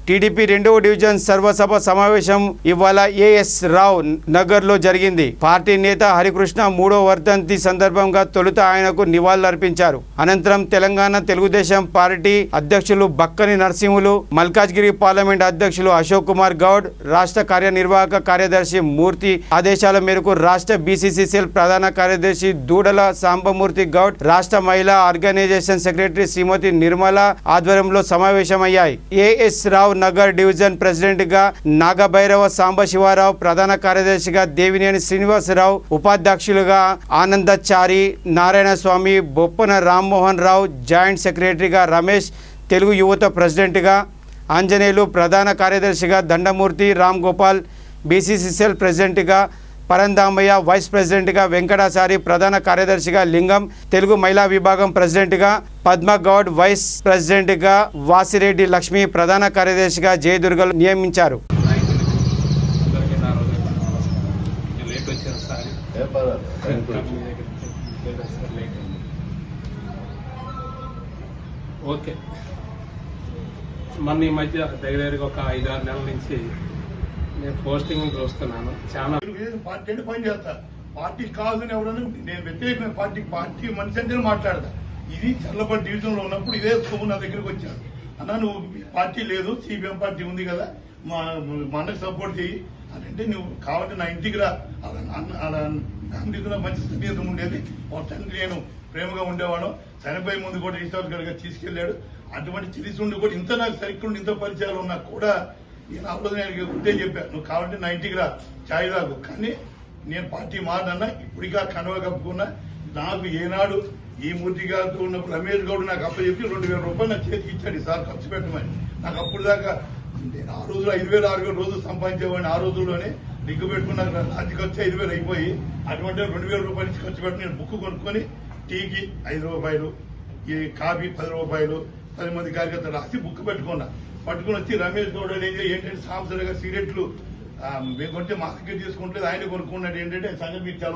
TDP 2వ division సర్వసభ సమావేశం ఇవాళ ఏఎస్ రావు నగర్ లో జరిగింది. పార్టీ నేత హరికృష్ణ 3వ వర్ధంతి సందర్భంగా తొలుత ఆయనకు నివాళులర్పించారు. అనంతరం తెలంగాణ తెలుగుదేశం పార్టీ అధ్యక్షులు బక్కని నరసింహులు, మల్కాజ్గిరి పార్లమెంట్ అధ్యక్షులు అశోక్ కుమార్ గౌడ్, రాష్ట్ర కార్యనిర్వాహక కార్యదర్శి మూర్తి ఆదేశాల మేరకు రాష్ట్ర బీసీసీఎల్ ప్రధాన కార్యదర్శి దూడల సాంబమూర్తి గౌడ్, రాష్ట్ర మహిళా ఆర్గనైజేషన్ సెక్రటరీ శ్రీమతి నిర్మల ఆధ్వర్యంలో సమావేశమయ్యాయి. ఏఎస్ రావు నగర్ డివిజన్ ప్రెసిడెంట్ గా నాగభైరవ సాంబశివరావు, ప్రధాన కార్యదర్శిగా దేవినేని శ్రీనివాసరావు, ఉపాధ్యక్షులుగా ఆనందచారి నారాయణ స్వామి, బొప్పన రామ్మోహన్ రావు, జాయింట్ సెక్రటరీగా రమేష్, తెలుగు యువత ప్రెసిడెంట్గా ఆంజనేయులు, ప్రధాన కార్యదర్శిగా దండమూర్తి రామ్ గోపాల్, బీసీసీఎల్ ప్రెసిడెంట్గా పరందామయ్య, వైస్ ప్రెసిడెంట్గా వెంకటాచారి, ప్రధాన కార్యదర్శిగా లింగం, తెలుగు మహిళా విభాగం ప్రెసిడెంట్గా పద్మగౌడ్, వైస్ ప్రెసిడెంట్గా వాసిరెడ్డి లక్ష్మి, ప్రధాన కార్యదర్శిగా జయదుర్గలు నియమించారు. ఓకే, మన ఈ మధ్య దగ్గరగా ఒక 5-6 నెలల నుంచి నేను పోస్టింగ్ చూస్తున్నాను. చాలా పార్టీ అంటే పని చేస్తా, పార్టీ కాదని ఎవరన్నా నేను వ్యతిరేకమైన పార్టీ మనిషి అంటే మాట్లాడతా. ఇది చల్లపల్లి డివిజన్ లో ఉన్నప్పుడు ఇదే సోము నా దగ్గరికి వచ్చాడు. అన్నా నువ్వు పార్టీ లేదు, సిపిఎం పార్టీ ఉంది కదా, మా అన్నకు సపోర్ట్ చేయి అని అంటే, నువ్వు కాబట్టి నా ఇంటికి రా. గాంధీలో మంచి సంగీతం ఉండేది, ఒక తండ్రి నేను ప్రేమగా ఉండేవాడు. చనిపోయే ముందు కూడా ఈశ్వర్ గారిగా తీసుకెళ్లాడు. అటువంటి తెలిసి ఉండి కూడా ఇంత నాకు సరిగ్గా ఇంత పరిచయాలు ఉన్నా కూడా నేను అప్పుడు నేను ఉంటే చెప్పాను, నువ్వు కావాలంటే నా ఇంటికి రా, ఛాయ్ తాగు, కానీ నేను పార్టీ మారన్నా. ఇప్పటికా కనవ కప్పుకున్నా. నాకు ఏనాడు ఈ మూర్తి గారితో ఉన్నప్పుడు రమేష్ గౌడ్ నాకు అప్పచెప్పి 2,000 రూపాయలు నాకు చేతికి ఇచ్చాడు, ఈసారి ఖర్చు పెట్టమని. నాకు అప్పుడు దాకా నేను ఆ రోజులో 5,000-6,000 రోజులు సంపాదించేవాడిని. ఆ రోజుల్లోనే దిగ్గు పెట్టుకుని నాకు రాజు ఖర్చు 5,000 అయిపోయి, అటువంటి 2,000 రూపాయలు ఇచ్చి ఖర్చు పెట్టి నేను బుక్ కొనుక్కొని టీకి 5 రూపాయలు, ఈ కాఫీ 10 రూపాయలు, 10 మంది కార్యకర్తలు రాసి బుక్ పెట్టుకున్నా. పట్టుకుని వచ్చి రమేష్ గౌడ్ ఏంటంటే సాంసరిగా సిగరెట్లు మేము కొంటే మా దగ్గర తీసుకుంటే ఆయన కొనుక్కున్నాడు. ఏంటంటే సంగతి మీకు